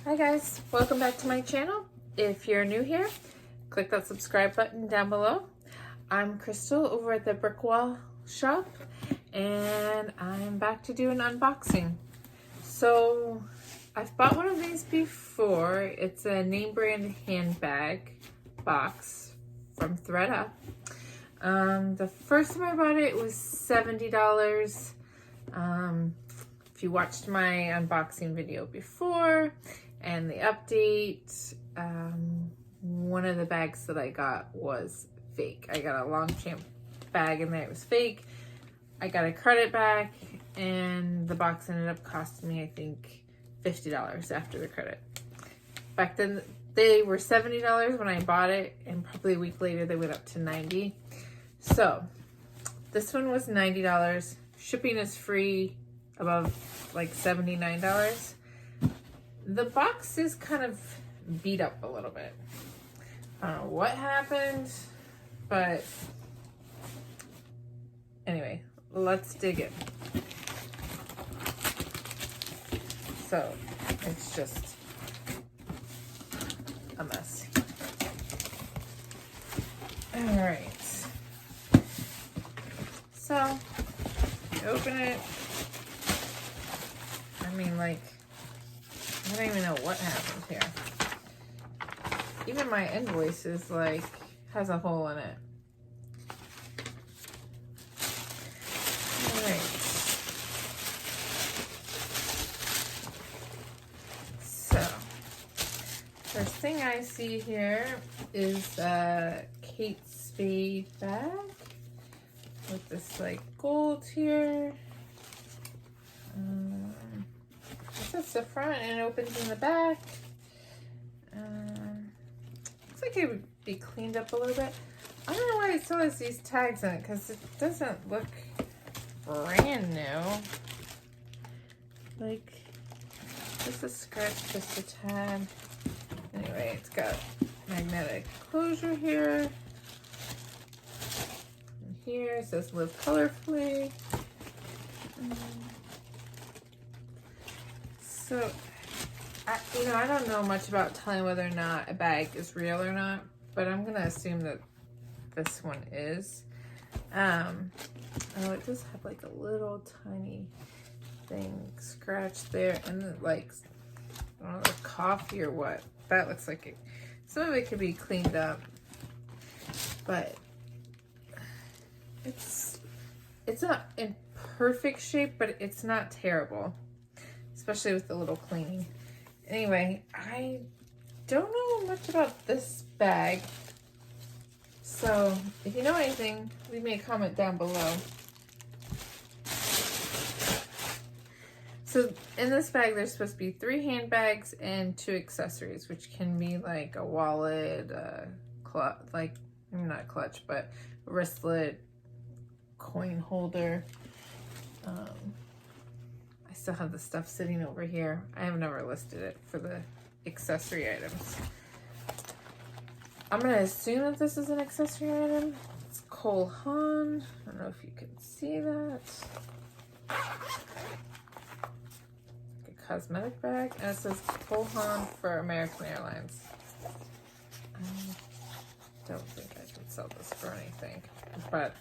Hi guys, welcome back to my channel. If you're new here, click that subscribe button down below. I'm Crystal over at the Brick Wall shop and I'm back to do an unboxing. So I've bought one of these before. It's a name brand handbag box from ThredUP. The first time I bought it was $70. If you watched my unboxing video before and the update, one of the bags that I got was fake. I got a Longchamp bag in there, it was fake. I got a credit back and the box ended up costing me, I think, $50 after the credit. Back then they were $70 when I bought it, and probably a week later they went up to $90. So this one was $90. Shipping is free above like $79. The box is kind of beat up a little bit. I don't know what happened, but anyway, let's dig in. So it's just a mess. All right. So you open it. I mean, like, I don't even know what happened here. Even my invoice is like, has a hole in it. Alright. So, first thing I see here is a Kate Spade bag with this like gold here. That's the front and it opens in the back. Looks like it would be cleaned up a little bit. I don't know why it still has these tags on it because it doesn't look brand new. Like, just a scratch, just a tad. Anyway, it's got magnetic closure here. And here it says live colorfully. So, I don't know much about telling whether or not a bag is real or not, but I'm gonna assume that this one is. Oh, it does have like a little tiny thing scratched there, and then like, I don't know, coffee or what. That looks like it. Some of it could be cleaned up, but it's not in perfect shape, but it's not terrible. Especially with the little cleaning. Anyway, I don't know much about this bag. So if you know anything, leave me a comment down below. So in this bag, there's supposed to be 3 handbags and 2 accessories, which can be like a wallet, like, not a clutch, but a wristlet, coin holder. Still have the stuff sitting over here. I have never listed it for the accessory items. I'm gonna assume that this is an accessory item. It's Cole Haan. I don't know if you can see that. Like a cosmetic bag, and it says Cole Haan for American Airlines. I don't think I can sell this for anything, but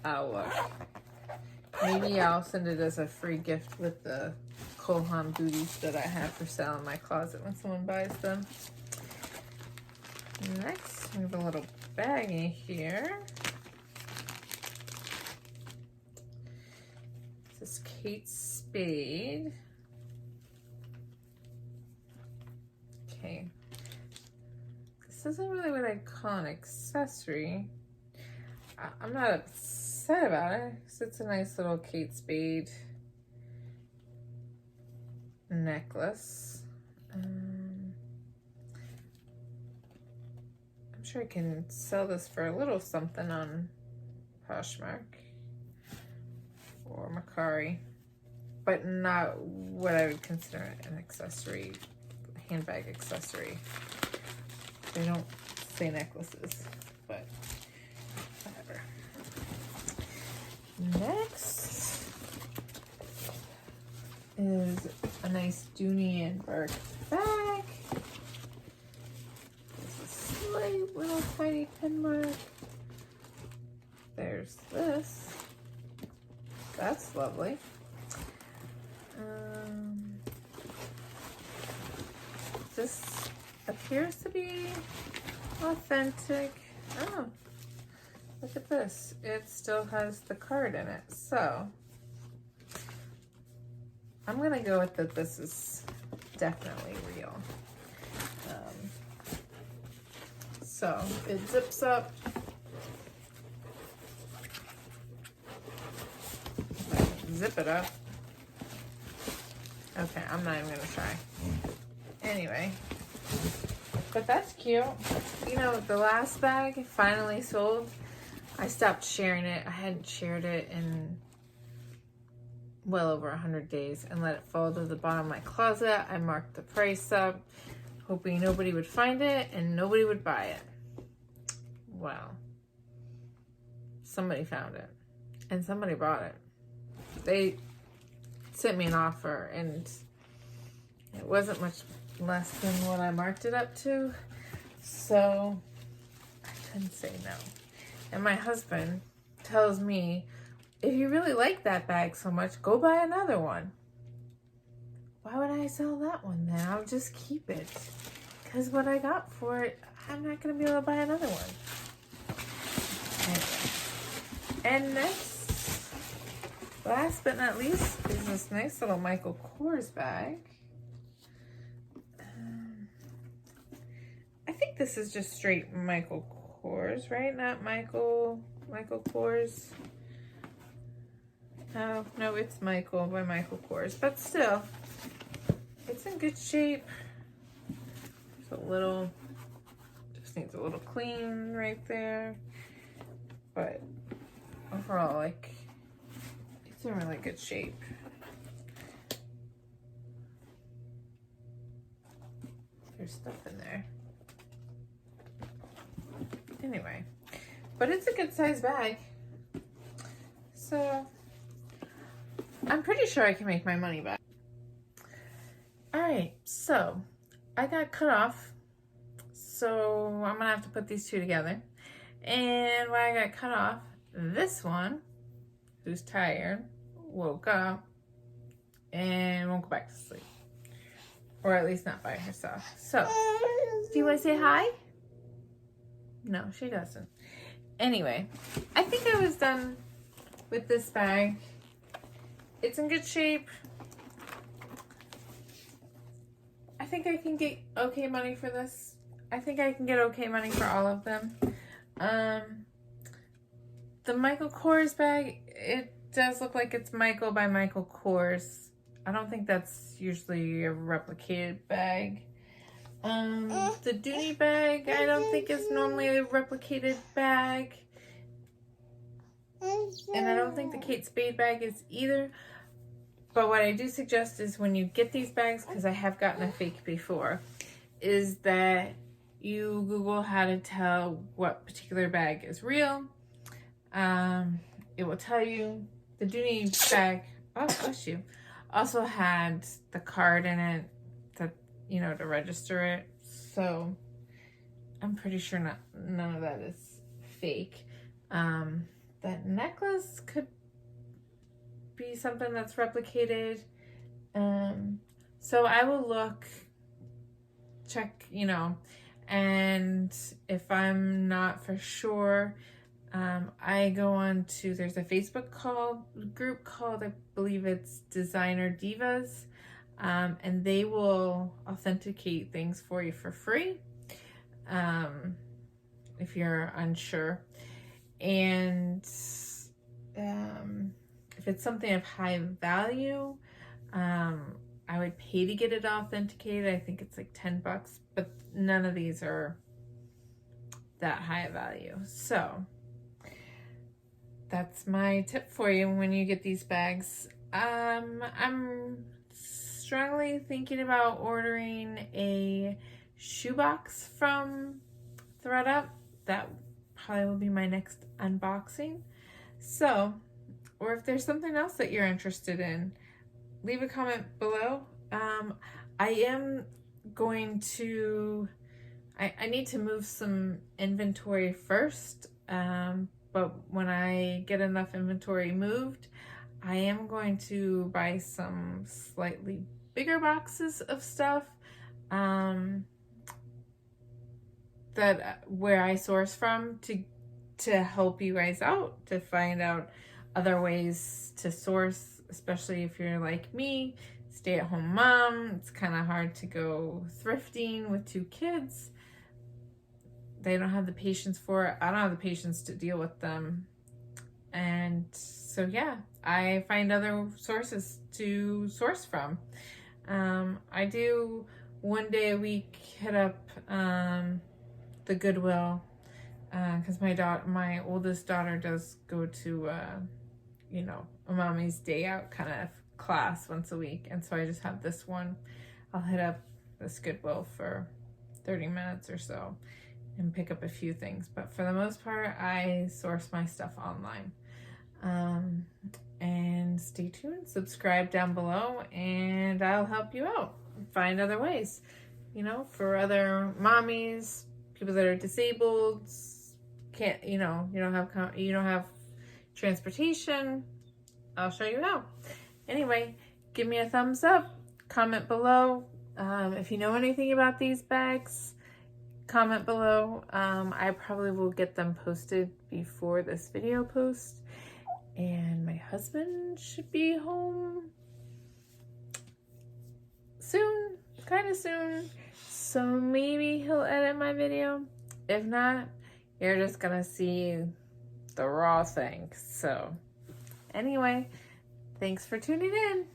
I'll look. Maybe I'll send it as a free gift with the Cole Haan booties that I have for sale in my closet when someone buys them. Next, we have a little baggie here. This is Kate Spade. Okay. This isn't really what I'd call an accessory. I'm not upset about it because it's a nice little Kate Spade necklace. I'm sure I can sell this for a little something on Poshmark or Mercari, but not what I would consider an accessory, handbag accessory. They don't say necklaces, but whatever. Next is nice Dooney and Burke bag. There's a slight little tiny pin mark. There's this. That's lovely. This appears to be authentic. Oh, look at this. It still has the card in it. So I'm going to go with that this is definitely real. So it zips up. Zip it up. Okay, I'm not even going to try. Anyway, but that's cute. You know, the last bag finally sold. I stopped sharing it. I hadn't shared it in well over 100 days and let it fall to the bottom of my closet. I marked the price up, hoping nobody would find it and nobody would buy it. Well, somebody found it and somebody bought it. They sent me an offer and it wasn't much less than what I marked it up to, so I couldn't say no. And my husband tells me, if you really like that bag so much, go buy another one. Why would I sell that one then? I'll just keep it. Because what I got for it, I'm not going to be able to buy another one. Anyway. And next, last but not least, is this nice little Michael Kors bag. I think this is just straight Michael Kors, right? Not Michael Kors. Oh, no, it's Michael by Michael Kors. But still, it's in good shape. There's a little, just needs a little clean right there. But overall, like, it's in really good shape. There's stuff in there. Anyway, but it's a good size bag. So I'm pretty sure I can make my money back. Alright, so I got cut off. So I'm gonna have to put these two together. And when I got cut off, this one, who's tired, woke up and won't go back to sleep. Or at least not by herself. So, do you want to say hi? No, she doesn't. Anyway, I think I was done with this bag. It's in good shape. I think I can get okay money for this. I think I can get okay money for all of them. The Michael Kors bag, it does look like it's Michael by Michael Kors. I don't think that's usually a replicated bag. The Dooney bag, I don't think is normally a replicated bag. And I don't think the Kate Spade bag is either. But what I do suggest is when you get these bags, because I have gotten a fake before, is that you Google how to tell what particular bag is real. It will tell you. The Dooney bag, oh bless you, also had the card in it that, you know, to register it. So I'm pretty sure none of that is fake. That necklace could be something that's replicated. So I will look, check, you know, and if I'm not for sure, I go on to, there's a Facebook group called, I believe it's Designer Divas, and they will authenticate things for you for free, if you're unsure. And if it's something of high value, I would pay to get it authenticated. I think it's like $10, but none of these are that high value. So that's my tip for you when you get these bags. I'm strongly thinking about ordering a shoebox from ThredUP. That probably will be my next unboxing. So, or if there's something else that you're interested in, leave a comment below I am going to, I need to move some inventory first, but when I get enough inventory moved, I am going to buy some slightly bigger boxes of stuff that where I source from to help you guys out, to find out other ways to source, especially if you're like me, stay-at-home mom. It's kind of hard to go thrifting with 2 kids. They don't have the patience for it. I don't have the patience to deal with them. And so yeah, I find other sources to source from. I do 1 day a week hit up the Goodwill, because my oldest daughter does go to you know, a mommy's day out kind of class once a week, and so I just have this one. I'll hit up this Goodwill for 30 minutes or so and pick up a few things, but for the most part I source my stuff online. And stay tuned, subscribe down below, and I'll help you out find other ways, you know, for other mommies, people that are disabled, can't, you know, you don't have transportation. I'll show you how. Anyway, give me a thumbs up, comment below. If you know anything about these bags, comment below. I probably will get them posted before this video posts. And my husband should be home soon, kind of soon. So maybe he'll edit my video. If not, you're just gonna see the raw thing. So anyway, thanks for tuning in.